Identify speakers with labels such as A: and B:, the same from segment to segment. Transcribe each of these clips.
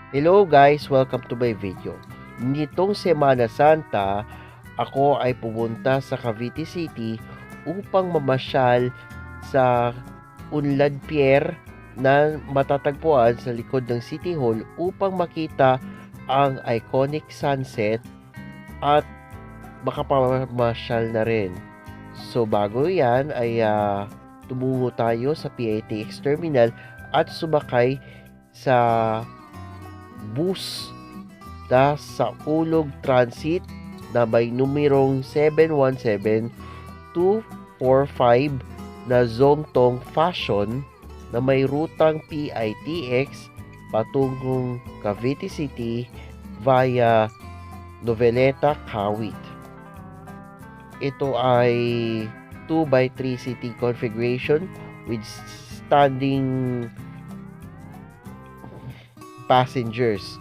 A: Hello guys, welcome to my video. Nitong Semana Santa, ako ay pumunta sa Cavite City upang mamasyal sa Unlad Pier na matatagpuan sa likod ng City Hall upang makita ang iconic sunset at makapamasyal na rin. So bago yan ay tumungo tayo sa PITX Terminal at sumakay sa bus sa Ulog Transit na may numerong 717-245 na Zongtong Fashion na may rutang PITX patungong Cavite City via Noveleta, Kawit. Ito ay 2x3 seating configuration with standing passengers.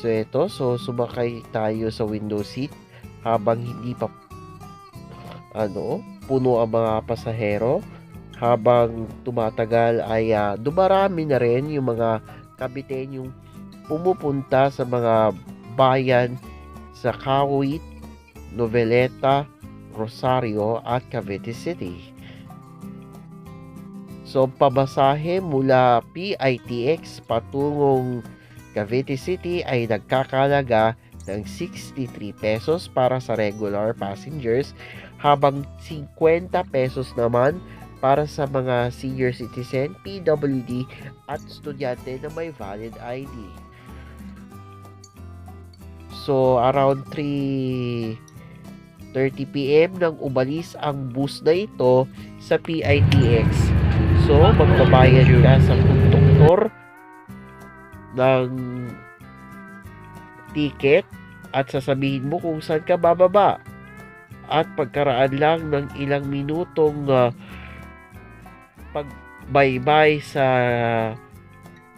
A: So sumakay tayo sa window seat habang hindi pa puno ang mga pasahero. Habang tumatagal ay dumarami na rin yung mga Caviteñong pumupunta sa mga bayan sa Kawit, Noveleta, Rosario at Cavite City. So pamasahe mula PITX patungong Cavite City ay nagkakalaga ng 63 pesos para sa regular passengers, habang 50 pesos naman para sa mga senior citizen, PWD at estudyante na may valid ID. So around 3:30 PM nang umalis ang bus na ito sa PITX. So magbabayad ka sa konduktor ng ticket at sasabihin mo kung saan ka bababa. At pagkaraan lang ng ilang minutong pagbaybay sa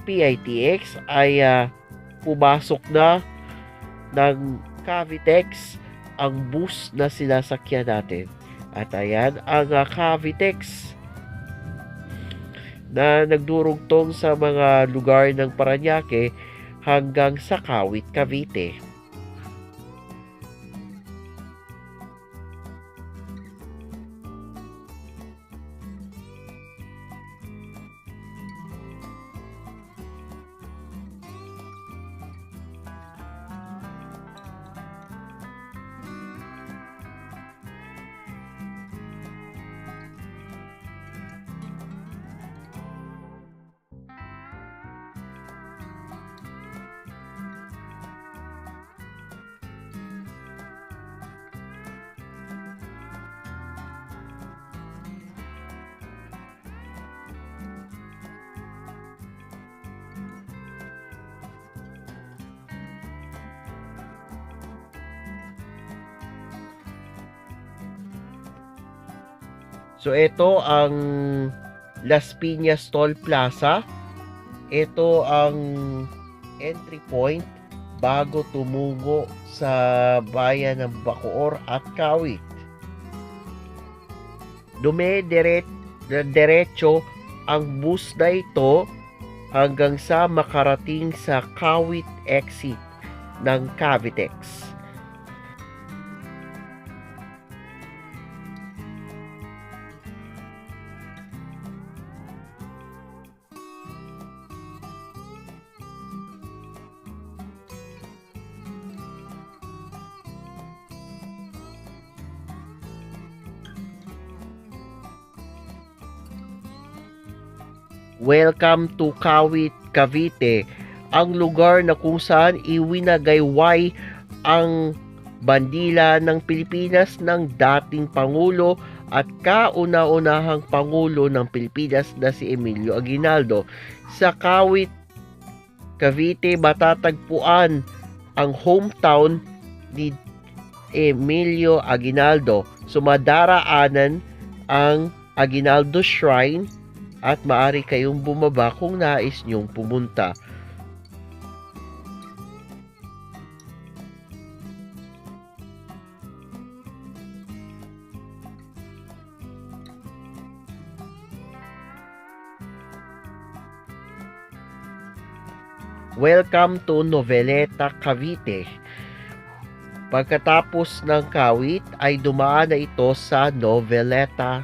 A: PITX ay pumasok na ng Cavitex ang bus na sinasakyan natin. At ayan ang Cavitex na nagdurugtong sa mga lugar ng Parañaque hanggang sa Kawit, Cavite. So ito ang Las Piñas Toll Plaza. Ito ang entry point bago tumungo sa bayan ng Bacoor at Kawit. Diretso ang bus na ito hanggang sa makarating sa Kawit exit ng Cavitex. Welcome to Kawit, Cavite, ang lugar na kung saan iwinagayway ang bandila ng Pilipinas ng dating Pangulo at kauna-unahang Pangulo ng Pilipinas na si Emilio Aguinaldo. Sa Kawit, Cavite, matatagpuan ang hometown ni Emilio Aguinaldo. Sumadaraanan ang Aguinaldo Shrine at maaari kayong bumaba kung nais nyong pumunta. Welcome to Noveleta, Cavite. Pagkatapos ng Kawit ay dumaan na ito sa Noveleta.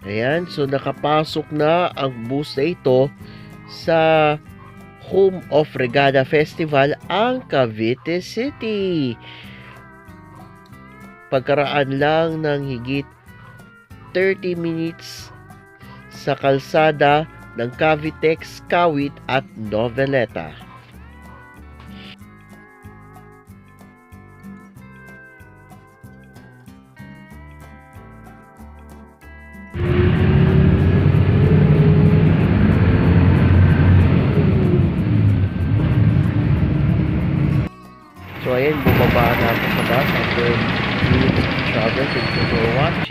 A: Ayan, so nakapasok na ang bus na ito sa home of Regada Festival, ang Cavite City. Pagkaraan lang ng higit 30 minutes sa kalsada ng Cavitex, Kawit at Noveleta. So ayan, bumaba na ako sa bus after minutes of travel. Thank you for watching.